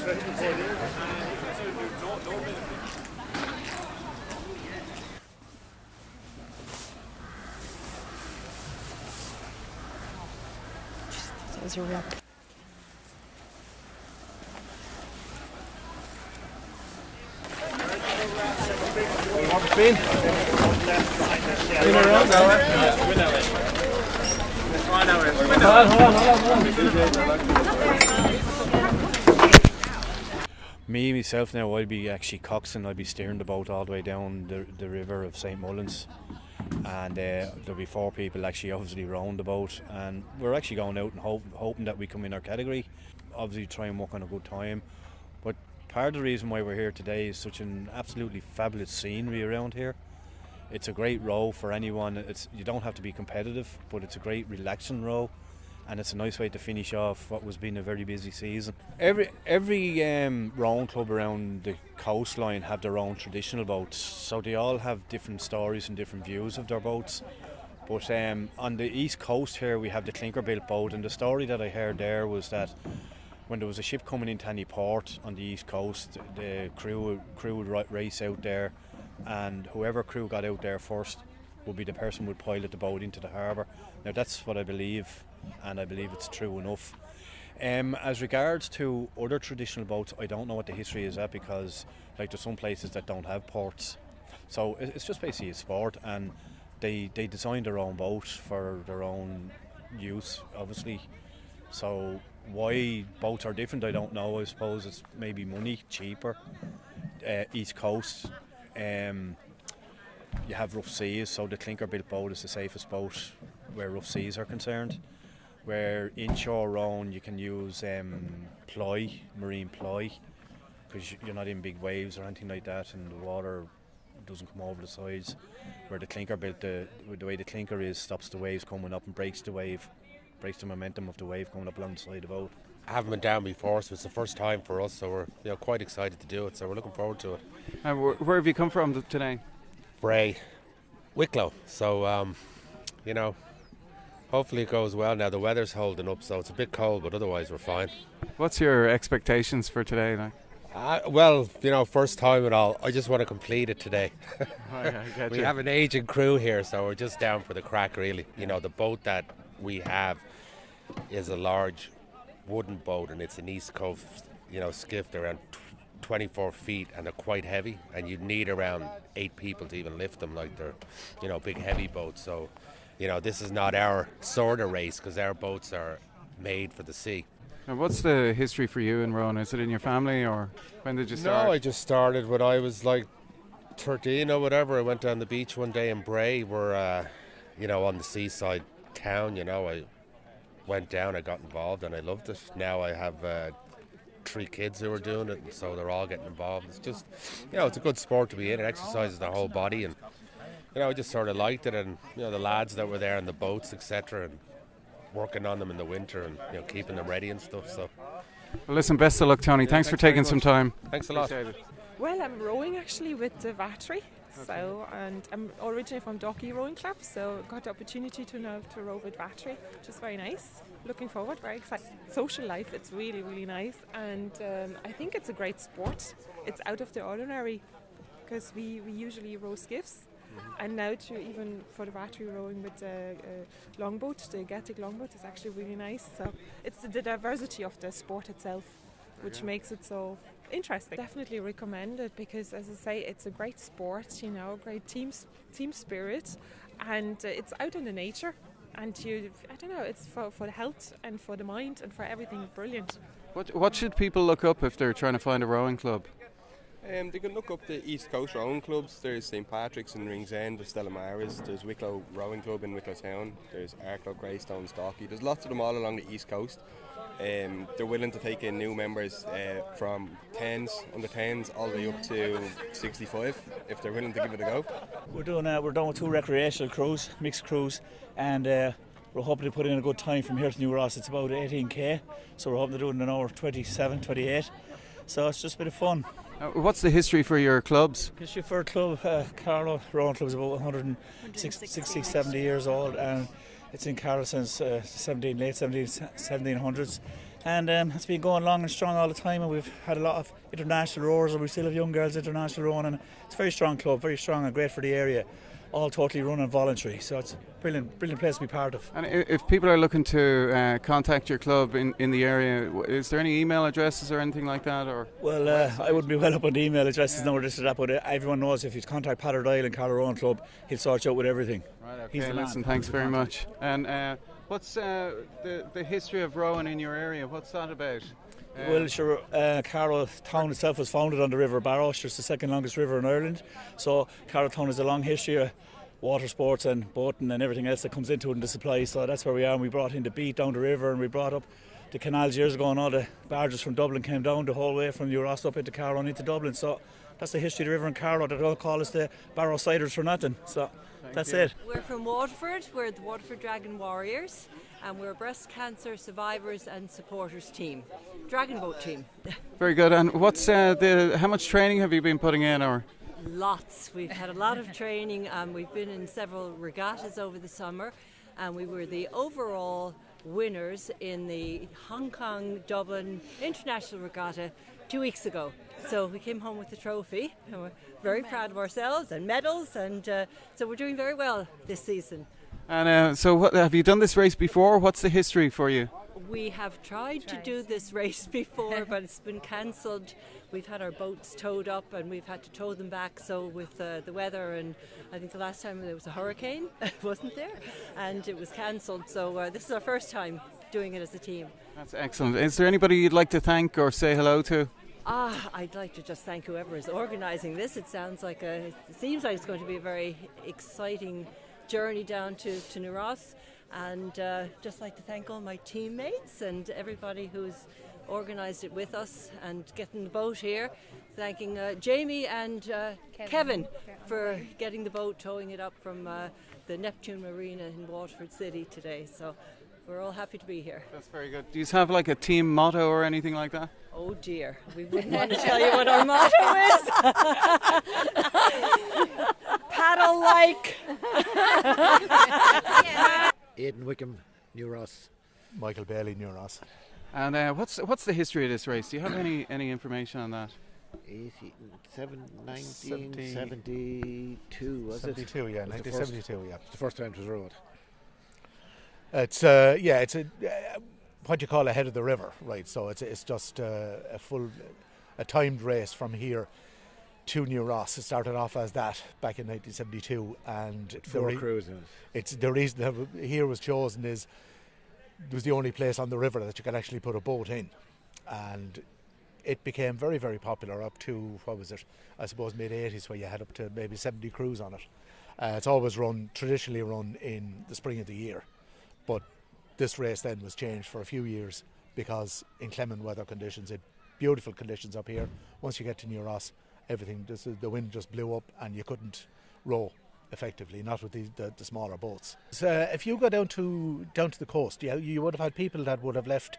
That was a wrap. Me, myself now, I'll be actually coxswain. I'll be steering the boat all the way down the river of St Mullins, and there'll be 4 people actually obviously rowing the boat, and we're actually going out and hoping that we come in our category, obviously try and work on a good time. But part of the reason why we're here today is such an absolutely fabulous scenery around here. It's a great row for anyone. You don't have to be competitive, but it's a great relaxing row, and it's a nice way to finish off what was been a very busy season. Every rowing club around the coastline have their own traditional boats, so they all have different stories and different views of their boats. But on the east coast here we have the clinker built boat, and the story that I heard there was that when there was a ship coming into any port on the east coast, the crew would race out there, and whoever crew got out there first would be the person who would pilot the boat into the harbour. Now that's what I believe, and I believe it's true enough. As regards to other traditional boats, I don't know what the history is at, because like there's some places that don't have ports, so it's just basically a sport, and they design their own boat for their own use, obviously. So why boats are different, I don't know. I suppose it's maybe money, cheaper. East coast, you have rough seas, so the clinker built boat is the safest boat where rough seas are concerned. Where inshore rowing you can use marine ply, because you're not in big waves or anything like that, and the water doesn't come over the sides. Where the clinker built, the way the clinker is, stops the waves coming up and breaks the momentum of the wave coming up alongside the boat. I haven't been down before, so it's the first time for us, so we're quite excited to do it, so we're looking forward to it. Where have you come from today? Bray, Wicklow, so hopefully it goes well now. The weather's holding up, so it's a bit cold, but otherwise we're fine. What's your expectations for today, like? First time and all, I just want to complete it today. We have an aging crew here, so we're just down for the crack, really. The boat that we have is a large wooden boat, and it's an East Coast, skiff. They're around 24 feet, and they're quite heavy, and you'd need around 8 people to even lift them, like they're, big heavy boats. So, this is not our sort of race, because our boats are made for the sea. And what's the history for you in rowing? Is it in your family, or when did you start? No, I just started when I was like 13 or whatever. I went down the beach one day in Bray. We're, on the seaside town. I went down, I got involved, and I loved it. Now I have 3 kids who are doing it, and so they're all getting involved. It's just, it's a good sport to be in. It exercises the whole body, and I just sort of liked it. And the lads that were there on the boats, etc., and working on them in the winter, and keeping them ready and stuff. So, well, listen, best of luck, Tony. Thanks for taking some time. Thanks a lot. Well, I'm rowing actually with the Vatry. So, and I'm originally from Docky Rowing Club, so got the opportunity to row with Vatry, which is very nice. Looking forward, very excited. Social life, it's really, really nice, and I think it's a great sport. It's out of the ordinary, because we usually row skiffs, and now even for the Vatry rowing with the longboat, the Gaelic longboat, is actually really nice. So it's the diversity of the sport itself, which makes it so interesting. Definitely recommend it, because, as I say, it's a great sport, great team spirit, and it's out in the nature, and it's for the health and for the mind and for everything. Brilliant. What should people look up if they're trying to find a rowing club? They can look up the East Coast rowing clubs. There's St Patrick's in Ringsend, there's Stella Maris, there's Wicklow Rowing Club in Wicklow Town, there's Arklow, Greystone, Stocky. There's lots of them all along the East Coast. They're willing to take in new members from under 10s all the way up to 65 if they're willing to give it a go. We're done with 2 recreational crews, mixed crews, and we're hoping to put in a good time from here to New Ross. It's about 18k, so we're hoping to do it in an hour 27, 28. So it's just a bit of fun. What's the history for your clubs? History for a club, Carlow Rowing Club is about 160, 70 years old, and it's in Carlow since late 1700s. and it's been going long and strong all the time, and we've had a lot of international rowers, and we still have young girls international rowing, and it's a very strong club, very strong and great for the area, all totally run and voluntary, so it's a brilliant place to be part of. And if people are looking to contact your club in the area, is there any email addresses or anything like that? Or Well, I wouldn't be well up on the email addresses now or this or that, but everyone knows if you contact Pat O'Dyle and Carlow Rowing Club, he'll sort you out with everything. Right, okay, He's the listen, man. thanks very much. And what's the history of rowing in your area? What's that about? Well, sure, Carlow Town itself was founded on the River Barrow. It's the second longest river in Ireland. So Carlow Town has a long history of water sports and boating and everything else that comes into it in the supply. So that's where we are. And we brought in the beat down the river, and we brought up the canals years ago, and all the barges from Dublin came down the whole way from Euross up into Carlow and into Dublin. So that's the history of the river in Carlow. They don't call us the Barrow Siders for nothing. So that's it. We're from Waterford. We're the Waterford Dragon Warriors, and we're a breast cancer survivors and supporters team, Dragon Boat team. Very good. And what's how much training have you been putting in? Or Lots. We've had a lot of training. We've been in several regattas over the summer, and we were the overall winners in the Hong Kong Dublin International Regatta 2 weeks ago. So we came home with the trophy, and we're very proud of ourselves, and medals, and so we're doing very well this season. And so, have you done this race before? What's the history for you? We have tried to do this race before, but it's been cancelled. We've had our boats towed up, and we've had to tow them back. So with the weather, and I think the last time there was a hurricane, wasn't there? And it was cancelled. So this is our first time doing it as a team. That's excellent. Is there anybody you'd like to thank or say hello to? I'd like to just thank whoever is organising this. It seems like it's going to be a very exciting journey down to New Ross, and just like to thank all my teammates and everybody who's organised it with us and getting the boat here. Thanking Jamie and Kevin for getting the boat, towing it up from the Neptune Marina in Waterford City today. So we're all happy to be here. That's very good. Do you have like a team motto or anything like that? Oh dear, we wouldn't want to tell you what our motto is. Paddle like. Aidan Wickham, New Ross. Michael Bailey, New Ross. And what's the history of this race? Do you have any information on that? 1972, was 72, it? yeah, It was 1972, yeah. It's the first time it was rowed. It's what you call ahead of the river, right? So it's just a timed race from here to New Ross. It started off as that back in 1972, and Four crews in it. It's the reason that here was chosen is it was the only place on the river that you could actually put a boat in, and it became very, very popular up to, what was it, I suppose mid-80s, where you had up to maybe 70 crews on it. It's always traditionally run in the spring of the year, but this race then was changed for a few years because inclement weather conditions, beautiful conditions up here. Once you get to New Ross, the wind just blew up and you couldn't row effectively, not with the smaller boats. So if you go down to the coast, you would have had people that would have left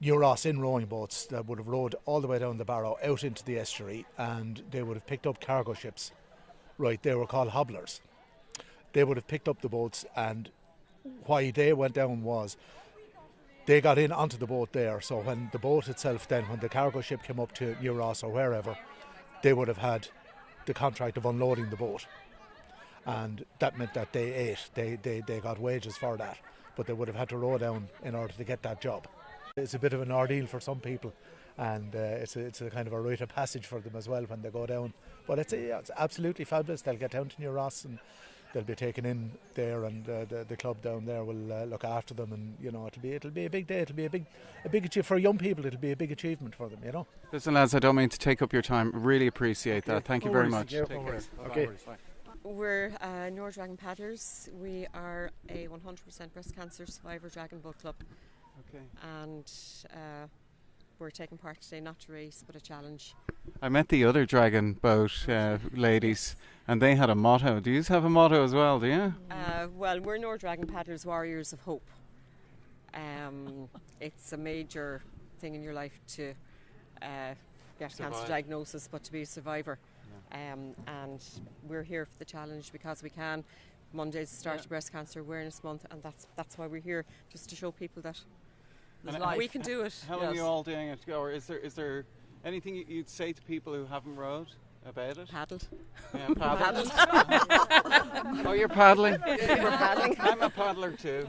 New Ross in rowing boats that would have rowed all the way down the Barrow out into the estuary, and they would have picked up cargo ships. Right, they were called hobblers. They would have picked up the boats, and why they went down was they got in onto the boat there. So when the boat itself, then when the cargo ship came up to New Ross or wherever, they would have had the contract of unloading the boat, and that meant that they ate. They got wages for that, but they would have had to row down in order to get that job. It's a bit of an ordeal for some people, and it's a kind of a rite of passage for them as well when they go down. But it's absolutely fabulous. They'll get down to New Ross and they'll be taken in there, and the club down there will look after them, and it'll be a big day. It'll be a big achievement for young people. It'll be a big achievement for them. Listen, lads, I don't mean to take up your time. Really appreciate that. Thank you very much. Yeah, Take care. okay. Bye. We're Nor Dragon Paddlers. We are a 100% breast cancer survivor dragon boat club. Okay. And we're taking part today, not to race, but a challenge. I met the other dragon boat ladies, and they had a motto. Do you have a motto as well, do you? Well, we're Nor Dragon Paddlers, Warriors of Hope. It's a major thing in your life to get a cancer diagnosis, but to be a survivor. And we're here for the challenge because we can. Monday's the start of Breast Cancer Awareness Month, and that's why we're here, just to show people that There's life. We can do it. How long are you all doing it? Or is there anything you'd say to people who haven't rowed about it? Paddled. Yeah, paddled. Oh, you're paddling? We're paddling. I'm a paddler too.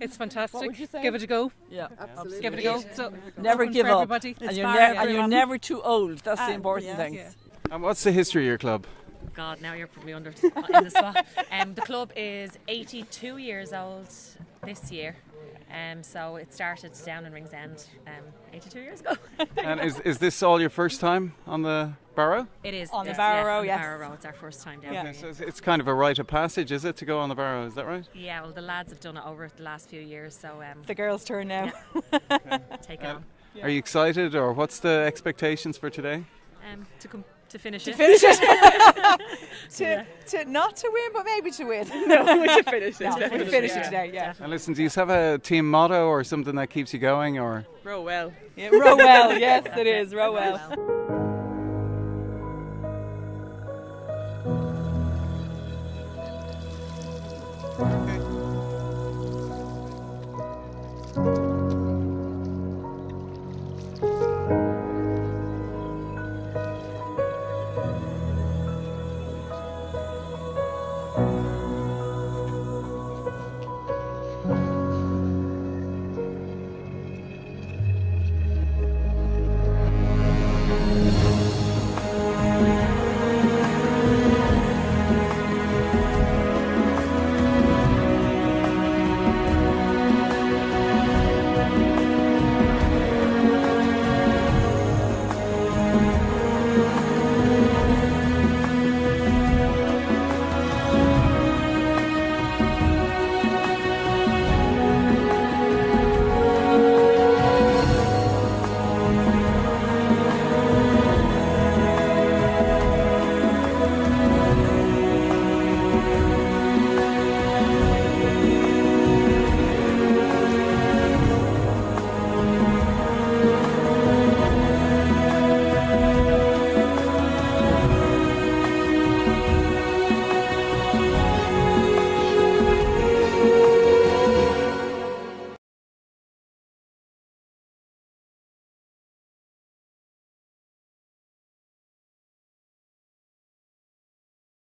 It's fantastic. What would you say? Give it a go. Yeah, Absolutely. Give it a go. So never open give for up. everybody. And It's you're, far, and you're never too old. That's the important thing. Yeah. And what's the history of your club? God, now you're putting me under in the spot. The club is 82 years old this year. So it started down in Ringsend 82 years ago. And is this all your first time on the Barrow? It is. On the yes, Barrow Row, on the yes. Barrow Row, it's our first time down Yeah. here. Okay, so it's kind of a rite of passage, is it, to go on the Barrow? Is that right? Yeah, well, the lads have done it over the last few years, so The girls' turn now. take it on. Are you excited, or what's the expectations for today? To finish it. Finish it. to not to win, but maybe to win. No, we should finish it. No, we finish it today. Yeah. And listen, do you have a team motto or something that keeps you going, or? Row well. Yeah, row well. Yes, it is. Row well. Okay.